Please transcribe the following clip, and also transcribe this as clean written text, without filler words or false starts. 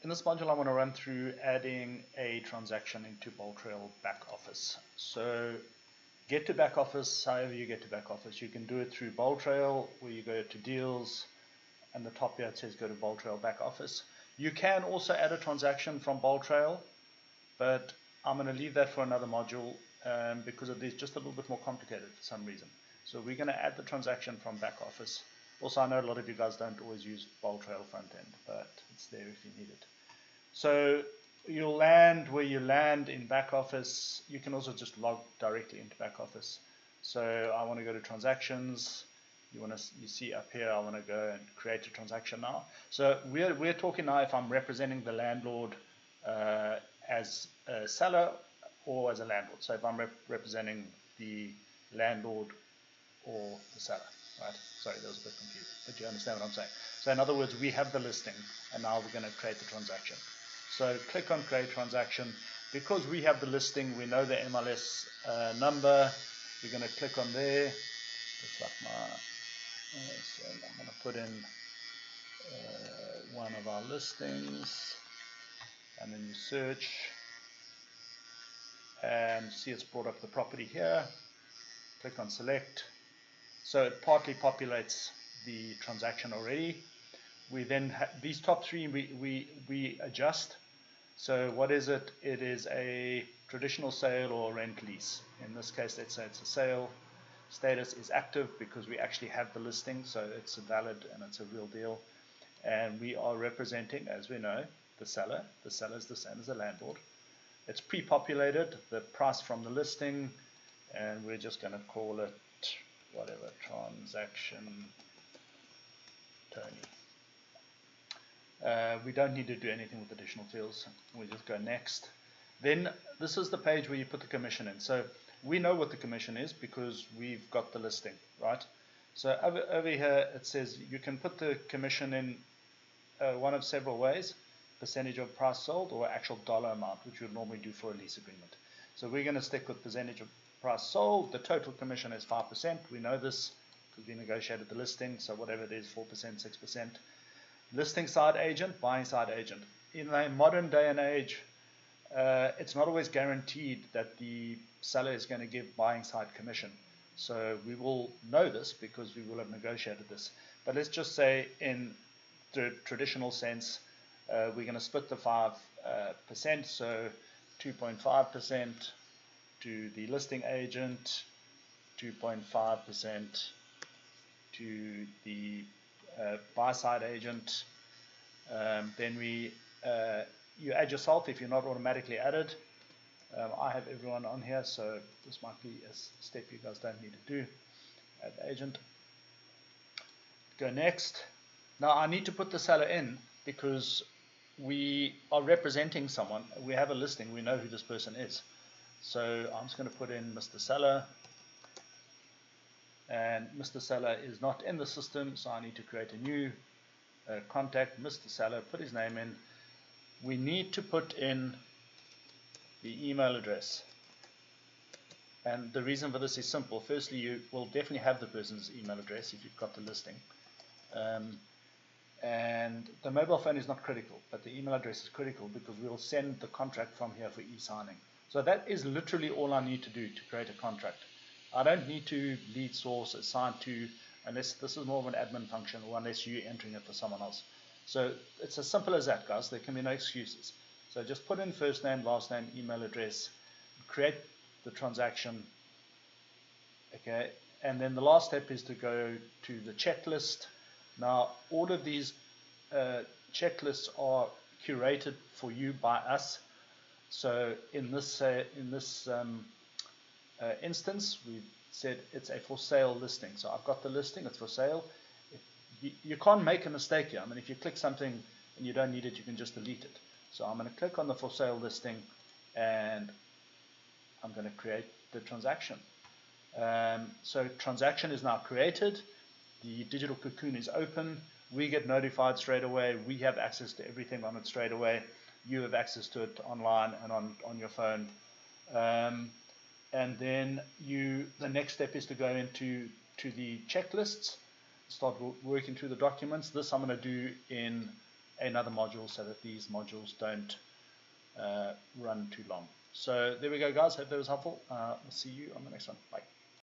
In this module, I want to run through adding a transaction into Boldtrail Backoffice. So get to Backoffice, however you get to Backoffice. You can do it through Boldtrail, where you go to Deals, and the top here it says go to Boldtrail Backoffice. You can also add a transaction from Boldtrail, but I'm going to leave that for another module because it is just a little bit more complicated for some reason. So we're going to add the transaction from Backoffice. Also, I know a lot of you guys don't always use Boldtrail front end, but it's there if you need it. So you'll land where you land in Backoffice. You can also just log directly into Backoffice. So I want to go to transactions. You see up here, I want to go and create a transaction now. So we're talking now if I'm representing the landlord as a seller or as a landlord. So if I'm representing the landlord or the seller, right? Sorry, that was a bit confusing, but you understand what I'm saying. So in other words, we have the listing, and now we're going to create the transaction. So click on create transaction. Because we have the listing, we know the MLS number. We're going to click on there. Just like so I'm going to put in one of our listings, and then you search and see it's brought up the property here. Click on select. So it partly populates the transaction already. We then these top three we adjust. So what is it? It is a traditional sale or rent lease. In this case, let's say it's a sale. Status is active because we actually have the listing, so it's valid and it's a real deal. And we are representing, as we know, the seller. The seller is the same as the landlord. It's pre-populated, the price from the listing, and we're just going to call it whatever, transaction Tony. We don't need to do anything with additional fields. We just go next. Then this is the page where you put the commission in. So we know what the commission is because we've got the listing, right? So over here it says you can put the commission in one of several ways: percentage of price sold or actual dollar amount, which you would normally do for a lease agreement. So we're going to stick with percentage of price sold. The total commission is 5%. We know this because we negotiated the listing. So whatever it is, 4%, 6%. Listing side agent, buying side agent. In a modern day and age, it's not always guaranteed that the seller is going to give buying side commission. So we will know this because we will have negotiated this. But let's just say in the traditional sense, we're going to split the 5%, so 2.5% to the listing agent, 2.5% to the buy side agent. Then you add yourself if you're not automatically added. I have everyone on here, so this might be a step you guys don't need to do. Add agent. Go next. Now I need to put the seller in because we are representing someone. We have a listing. We know who this person is. So I'm just going to put in Mr. Seller. And Mr. Seller is not in the system, so I need to create a new contact. Mr. Seller, put his name in. We need to put in the email address. And the reason for this is simple. Firstly, you will definitely have the person's email address if you've got the listing. And the mobile phone is not critical, but the email address is critical because we'll send the contract from here for e-signing. So that is literally all I need to do to create a contract. I don't need to lead source, assign to, unless this is more of an admin function, or unless you're entering it for someone else. So it's as simple as that, guys. There can be no excuses. So just put in first name, last name, email address, create the transaction. Okay, and then the last step is to go to the checklist. Now, all of these checklists are curated for you by us. So in this instance, we said it's a for sale listing. So I've got the listing, it's for sale. You can't make a mistake here. I mean, if you click something and you don't need it, you can just delete it. So I'm going to click on the for sale listing and I'm going to create the transaction. So transaction is now created. The digital cocoon is open. We get notified straight away. We have access to everything on it straight away. You have access to it online and on your phone. And then the next step is to go into the checklists, start working through the documents. This I'm going to do in another module so that these modules don't run too long. So there we go, guys. Hope that was helpful. We'll see you on the next one. Bye.